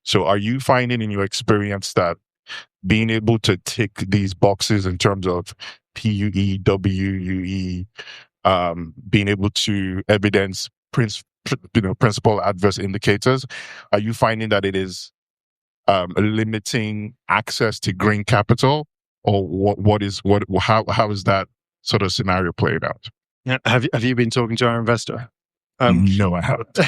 So are you finding in your experience that being able to tick these boxes in terms of PUE, WUE, being able to evidence principal adverse indicators, are you finding that it is limiting access to green capital, or how is that sort of scenario played out? Yeah. Have you been talking to our investor? No, I haven't.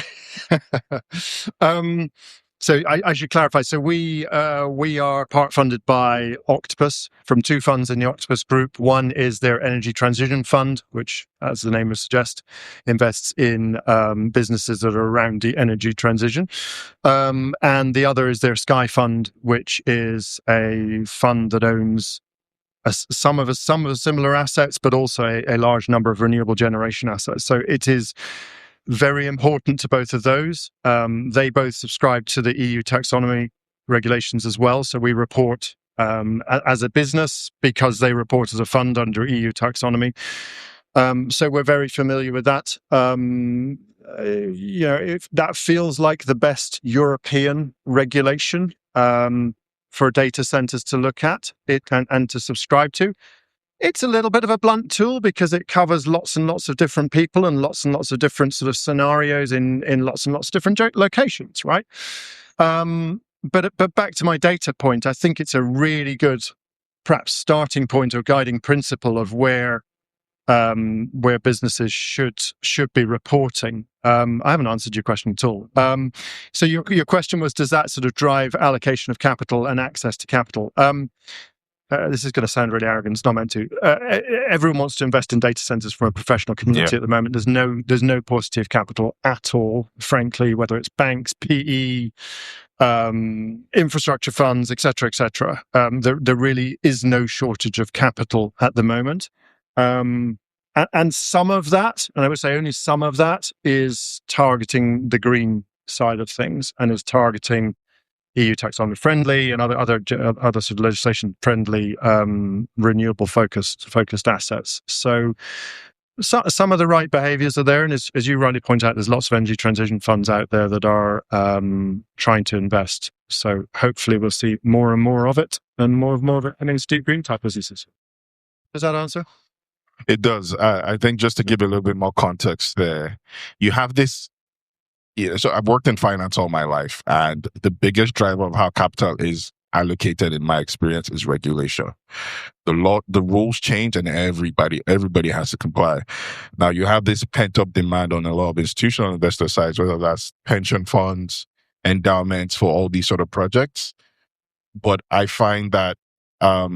So I should clarify. So we are part funded by Octopus from two funds in the Octopus Group. One is their Energy Transition Fund, which, as the name would suggest, invests in businesses that are around the energy transition. And the other is their Sky Fund, which is a fund that owns some of the similar assets, but also a large number of renewable generation assets. So it is very important to both of those. They both subscribe to the EU taxonomy regulations as well. So we report as a business because they report as a fund under EU taxonomy. So we're very familiar with that. If that feels like the best European regulation for data centers to look at it and to subscribe to. It's a little bit of a blunt tool because it covers lots and lots of different people and lots of different sort of scenarios in lots and lots of different locations, right? But back to my data point, I think it's a really good, perhaps starting point or guiding principle of where businesses should be reporting. I haven't answered your question at all. So your question was, does that sort of drive allocation of capital and access to capital? This is going to sound really arrogant. It's not meant to. Everyone wants to invest in data centers from a professional community at the moment. There's no positive capital at all, frankly, whether it's banks, PE, infrastructure funds, etc., etc. There really is no shortage of capital at the moment. And some of that, and I would say only some of that, is targeting the green side of things and is targeting EU taxonomy friendly and other sort of legislation friendly renewable focused assets. So some of the right behaviors are there, and as you rightly point out, there's lots of energy transition funds out there that are trying to invest. So hopefully we'll see more and more of it, and more of it, and institute green type businesses. Does that answer? It does. I think just to give a little bit more context there, you have this. Yeah, so I've worked in finance all my life, and the biggest driver of how capital is allocated, in my experience, is regulation. The rules change, and everybody has to comply. Now, you have this pent-up demand on a lot of institutional investor sides, whether that's pension funds, endowments for all these sort of projects. But I find that a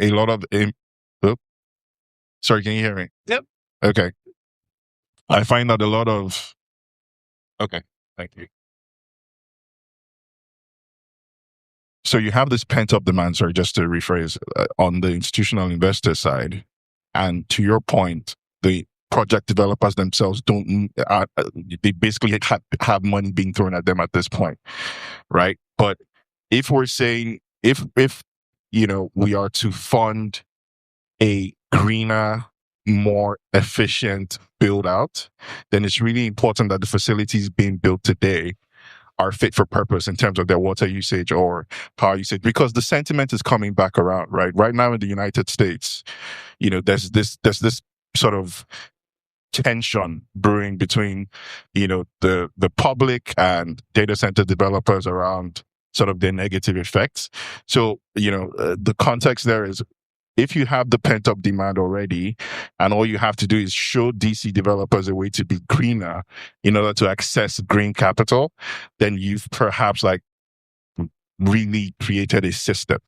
lot of sorry, can you hear me? Yep. Okay. I find that a lot of okay, thank you. So you have this pent-up demand, sorry, just to rephrase, on the institutional investor side. And to your point, the project developers themselves they basically have money being thrown at them at this point, right? But if we're saying, if we are to fund a greener, more efficient build out, then it's really important that the facilities being built today are fit for purpose in terms of their water usage or power usage, because the sentiment is coming back around, right? Right now in the United States, there's this sort of tension brewing between, the public and data center developers around sort of their negative effects. So, the context there is, if you have the pent-up demand already, and all you have to do is show DC developers a way to be greener in order to access green capital, then you've perhaps really created a system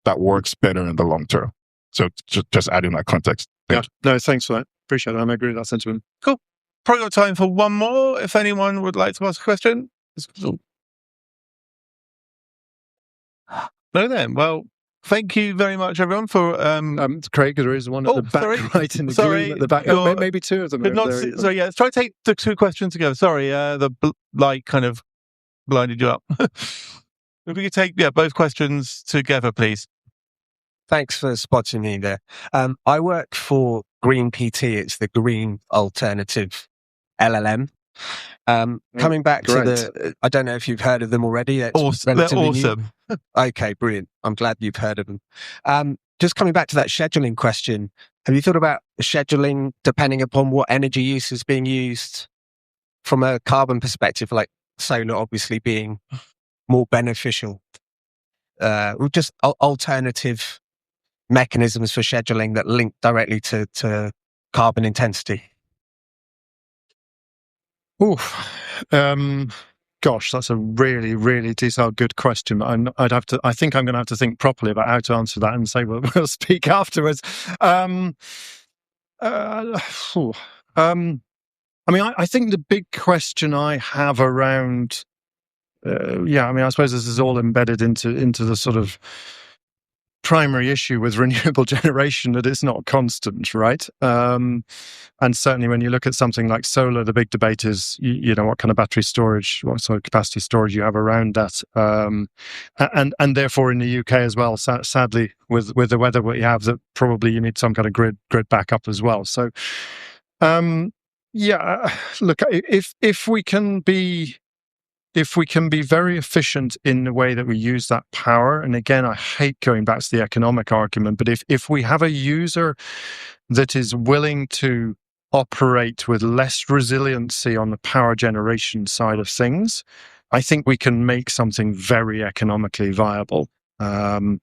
that works better in the long term. So just adding that context. Yeah, no, thanks for that. Appreciate it. I agree with that sentiment. Cool. Probably got time for one more. If anyone would like to ask a question. No, then. Well, thank you very much, everyone, for. Craig, there is one at the back, right in the green at the back. Maybe two of them. So yeah, let's try to take the two questions together. Sorry, the light kind of blinded you up. If we could take both questions together, please. Thanks for spotting me there. I work for Green PT. It's the Green Alternative LLM. Coming back to I don't know if you've heard of them already. They're awesome. Okay, brilliant. I'm glad you've heard of them. Just coming back to that scheduling question, have you thought about scheduling depending upon what energy use is being used from a carbon perspective, like solar obviously being more beneficial? Just alternative mechanisms for scheduling that link directly to carbon intensity. Gosh, that's a really, really detailed, good question. I think I'm going to have to think properly about how to answer that and say we'll speak afterwards. Phew. I mean, I think the big question I have around, I suppose this is all embedded into the sort of primary issue with renewable generation, that it's not constant, right? And certainly when you look at something like solar, the big debate is, what kind of battery storage, what sort of capacity storage you have around that. And therefore in the UK as well, sadly, with the weather we have, that probably you need some kind of grid backup as well. So, look, if we can be very efficient in the way that we use that power, and again, I hate going back to the economic argument, but if we have a user that is willing to operate with less resiliency on the power generation side of things, I think we can make something very economically viable. So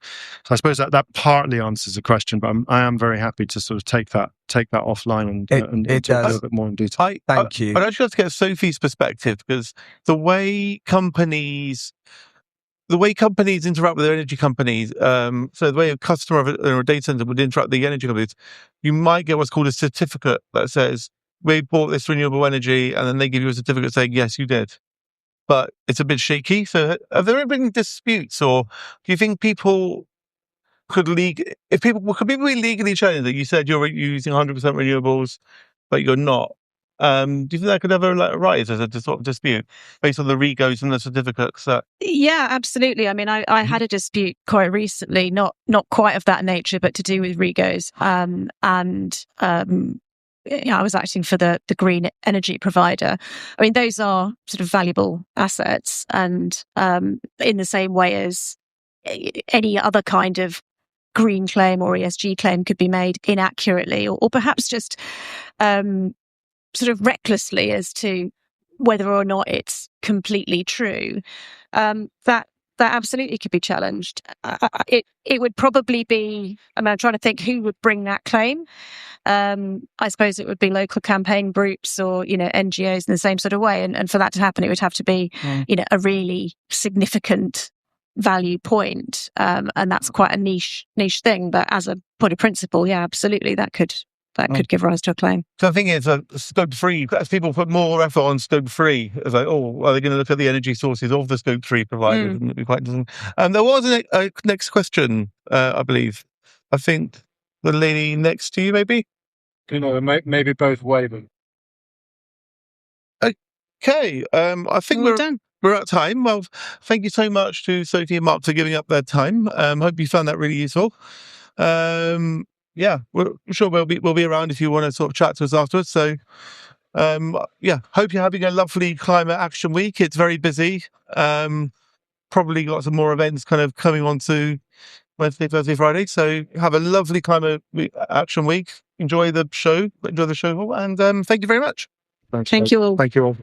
I suppose that partly answers the question, but I am very happy to sort of take that offline and talk a little bit more in detail. Thank you. I'd actually like to get Sophie's perspective, because the way companies interact with their energy companies, so the way a customer or a data center would interact with the energy companies, you might get what's called a certificate that says, we bought this renewable energy, and then they give you a certificate saying, yes, you did. But it's a bit shaky. So have there been disputes, or do you think people could be legally challenged that you said you're using 100% renewables, but you're not? Do you think that could ever arise as a sort of dispute based on the regos and the certificates? Yeah, absolutely. I mean, I had a dispute quite recently, not quite of that nature, but to do with regos. I was acting for the green energy provider. I mean, those are sort of valuable assets, and in the same way as any other kind of green claim or ESG claim could be made inaccurately, or perhaps just sort of recklessly as to whether or not it's completely true. That absolutely could be challenged. It would probably be, I'm trying to think who would bring that claim. I suppose it would be local campaign groups or, NGOs in the same sort of way. And for that to happen, it would have to be, a really significant value point. And that's quite a niche thing. But as a point of principle, yeah, absolutely, that could give rise to a claim. So I think it's a scope 3. As people put more effort on scope 3, it's like, are they going to look at the energy sources of the scope 3 providers? And it'd be quite interesting. There was a next question, I believe. I think the lady next to you, maybe? Maybe both waving. Okay. I think we're done. We're out of time. Well, thank you so much to Sophie and Mark for giving up their time. Hope you found that really useful. We're sure we'll be around if you want to sort of chat to us afterwards. So, hope you're having a lovely climate action week. It's very busy. Probably got some more events kind of coming on to Wednesday, Thursday, Friday. So have a lovely climate action week. Enjoy the show, and thank you very much. Thank you all. Thank you all.